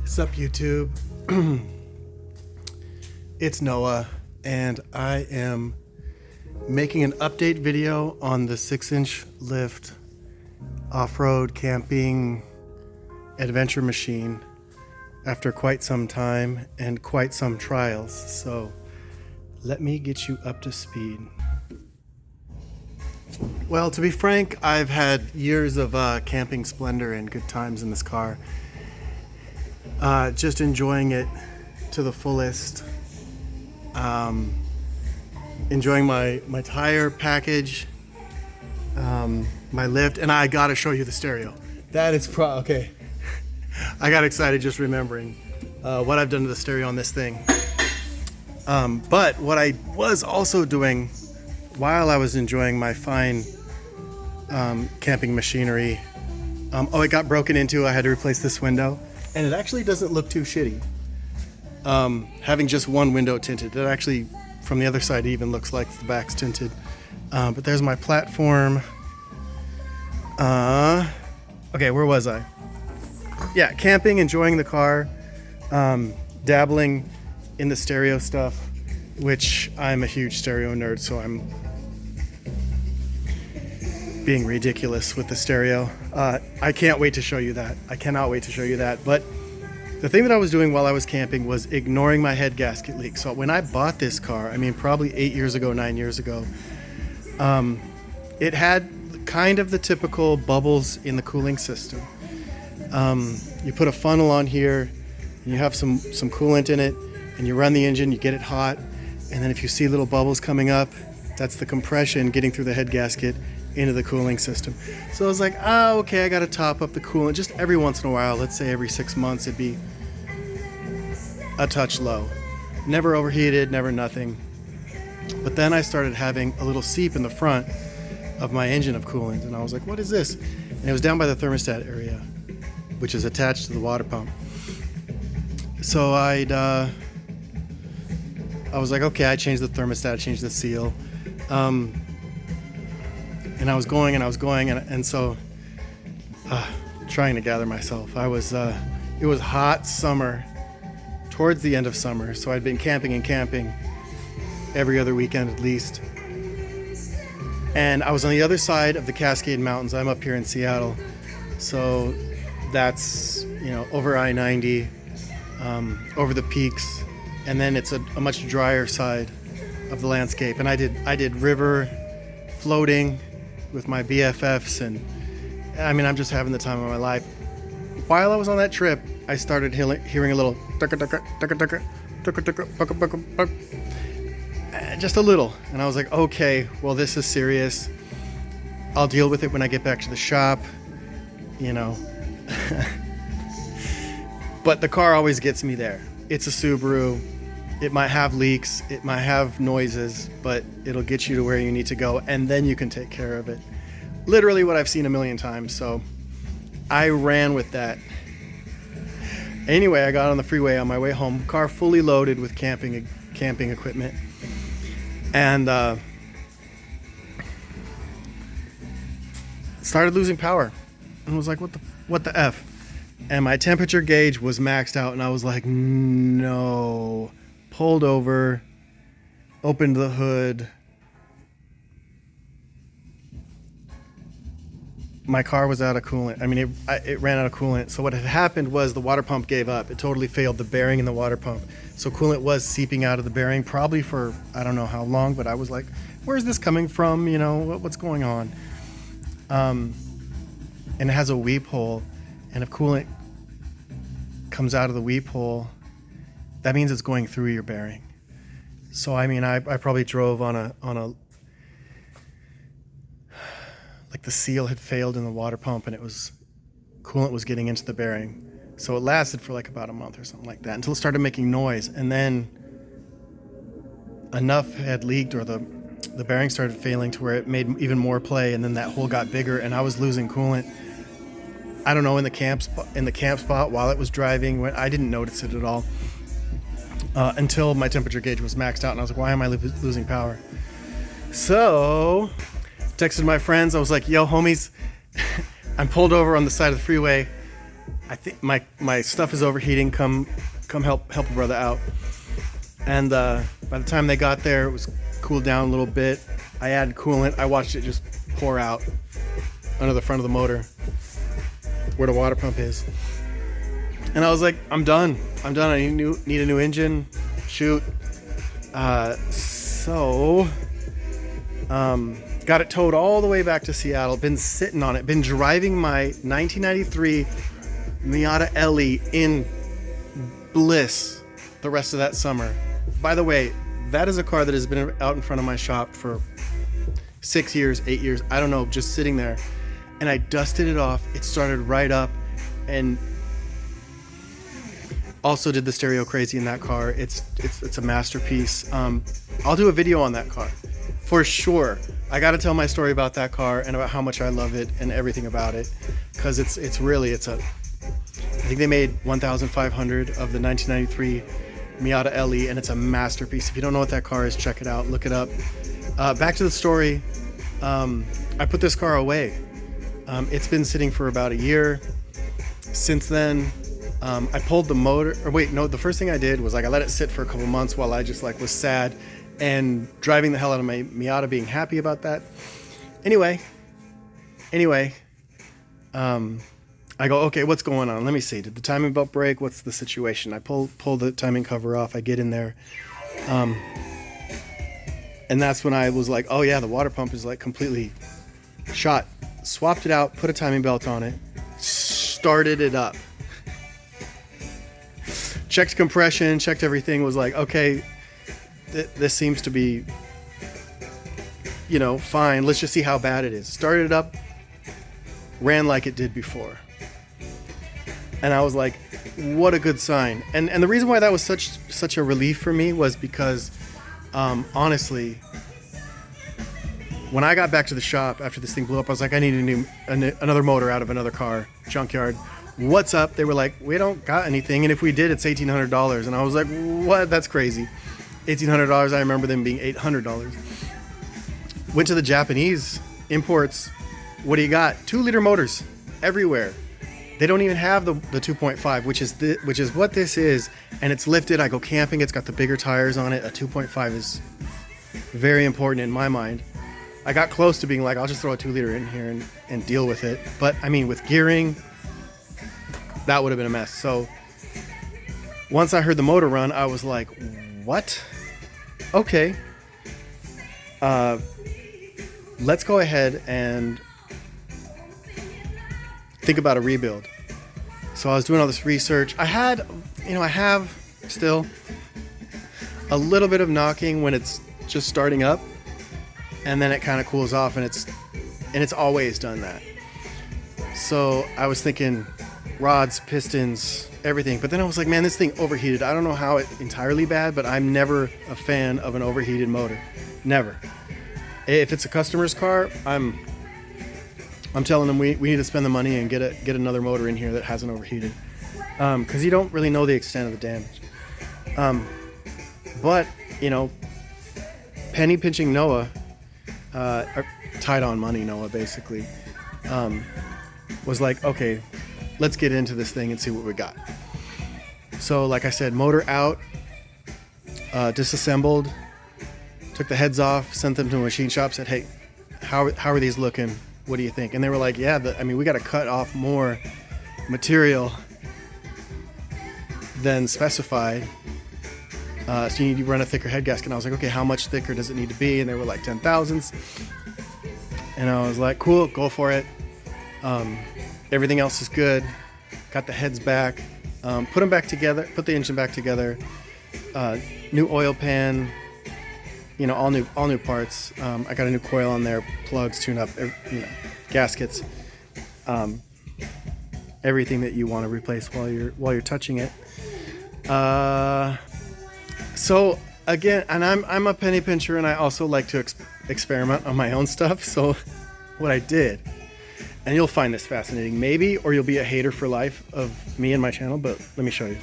What's up, YouTube? It's Noah, and I am making an update video on the 6-inch lift off-road camping adventure machine after quite some time and quite some trials. So let me get you up to speed. Well, to be frank, I've had years of camping splendor and good times in this car. Just enjoying it to the fullest. Enjoying my tire package, my lift, and I gotta show you the stereo. That is okay. I got excited just remembering what I've done to the stereo on this thing. But what I was also doing while I was enjoying my fine camping machinery, it got broken into. I had to replace this window, and it actually doesn't look too shitty. Having just one window tinted, it actually, from the other side, it even looks like the back's tinted. But there's my platform. Okay, where was I? Yeah, camping, enjoying the car, dabbling in the stereo stuff, which I'm a huge stereo nerd, so I'm being ridiculous with the stereo. I can't wait to show you that. I cannot wait to show you that. But the thing that I was doing while I was camping was ignoring my head gasket leak. So when I bought this car, I mean, probably 8 years ago, 9 years ago, it had kind of the typical bubbles in the cooling system. You put a funnel on here, and you have some coolant in it, and you run the engine, you get it hot, and then if you see little bubbles coming up, that's the compression getting through the head gasket into the cooling system. So I was like, okay, I gotta top up the coolant just every once in a while. Let's say every 6 months, it'd be a touch low. Never overheated, never nothing. But then I started having a little seep in the front of my engine of coolant, and I was like, what is this? And it was down by the thermostat area, which is attached to the water pump. So I was like, okay, I changed the thermostat, I changed the seal. And I was going, and so trying to gather myself. It was hot summer, towards the end of summer, so I'd been camping every other weekend at least. And I was on the other side of the Cascade Mountains. I'm up here in Seattle, so that's, over I-90, over the peaks, and then it's a much drier side of the landscape. And I did river floating with my BFFs, and I mean, I'm just having the time of my life. While I was on that trip, I started hearing a little just a little, and I was like, okay, well, this is serious. I'll deal with it when I get back to the shop, But the car always gets me there. It's a Subaru. It might have leaks, it might have noises, but it'll get you to where you need to go, and then you can take care of it. Literally what I've seen a million times, so I ran with that. Anyway, I got on the freeway on my way home, car fully loaded with camping equipment, and started losing power, and was like, what the F? And my temperature gauge was maxed out, and I was like, no. Pulled over, opened the hood. My car was out of coolant. I mean, it ran out of coolant. So what had happened was the water pump gave up. It totally failed, the bearing in the water pump. So coolant was seeping out of the bearing, probably for I don't know how long, but I was like, where's this coming from? What's going on? And it has a weep hole, and if coolant comes out of the weep hole, that means it's going through your bearing. So I mean, I probably drove on a like the seal had failed in the water pump, and coolant was getting into the bearing. So it lasted for like about a month or something like that, until it started making noise, and then enough had leaked, or the bearing started failing to where it made even more play, and then that hole got bigger, and I was losing coolant. I don't know, in the camp spot while it was driving, when I didn't notice it at all. Until my temperature gauge was maxed out, and I was like, why am I losing power? So texted my friends. I was like, yo, homies, I'm pulled over on the side of the freeway. I think my stuff is overheating. Come help a brother out. And by the time they got there, it was cooled down a little bit. I added coolant. I watched it just pour out under the front of the motor where the water pump is. And I was like, I'm done. I need a new engine. Shoot. Got it towed all the way back to Seattle. Been sitting on it. Been driving my 1993 Miata LE in bliss the rest of that summer. By the way, that is a car that has been out in front of my shop for 6 years, 8 years. I don't know, just sitting there. And I dusted it off. It started right up, and also did the stereo crazy in that car. It's a masterpiece. I'll do a video on that car for sure. I got to tell my story about that car and about how much I love it and everything about it, because I think they made 1,500 of the 1993 Miata LE, and it's a masterpiece. If you don't know what that car is, check it out, look it up. Back to the story. I put this car away. It's been sitting for about a year. Since then, I pulled the motor, or wait, no, the first thing I did was like I let it sit for a couple months while I just like was sad and driving the hell out of my Miata, being happy about that. Anyway, I go, okay, what's going on? Let me see. Did the timing belt break? What's the situation? I pull the timing cover off. I get in there. And that's when I was like, oh yeah, the water pump is like completely shot. Swapped it out, put a timing belt on it, started it up. Checked compression, checked everything, was like, okay, this seems to be, fine. Let's just see how bad it is. Started it up, ran like it did before. And I was like, what a good sign. And the reason why that was such a relief for me was because, honestly, when I got back to the shop after this thing blew up, I was like, I need another motor out of another car, junkyard. What's up? They were like, we don't got anything, and if we did, it's $1,800. And I was like, what? That's crazy. $1,800. I remember them being $800. Went to the Japanese imports. What do you got? 2-liter motors everywhere. They don't even have the 2.5, which is what this is, and it's lifted. I go camping. It's got the bigger tires on it. A 2.5 is very important in my mind. I got close to being like, I'll just throw a 2-liter in here and deal with it. But I mean, with gearing, that would have been a mess. So once I heard the motor run, I was like, what? Okay. Let's go ahead and think about a rebuild. So I was doing all this research. I have still a little bit of knocking when it's just starting up, and then it kind of cools off, and it's always done that. So I was thinking rods, pistons, everything. But then I was like, man, this thing overheated. I don't know how it's entirely bad, but I'm never a fan of an overheated motor. Never. If it's a customer's car, I'm telling them we need to spend the money and get another motor in here that hasn't overheated, because you don't really know the extent of the damage. But penny pinching Noah, or tied on money Noah, basically, was like, okay, let's get into this thing and see what we got. So like I said, motor out, disassembled, took the heads off, sent them to a machine shop, said, hey, how are these looking? What do you think? And they were like, yeah, we got to cut off more material than specified. So you need to run a thicker head gasket. And I was like, okay, how much thicker does it need to be? And they were like 10,000ths. And I was like, cool, go for it. Everything else is good. Got the heads back, put them back together, put the engine back together, new oil pan, all new parts. I got a new coil on there, plugs, tune up, gaskets, everything that you want to replace while you're touching it. So again, and I'm a penny pincher, and I also like to experiment on my own stuff. So what I did, and you'll find this fascinating maybe, or you'll be a hater for life of me and my channel, but let me show you.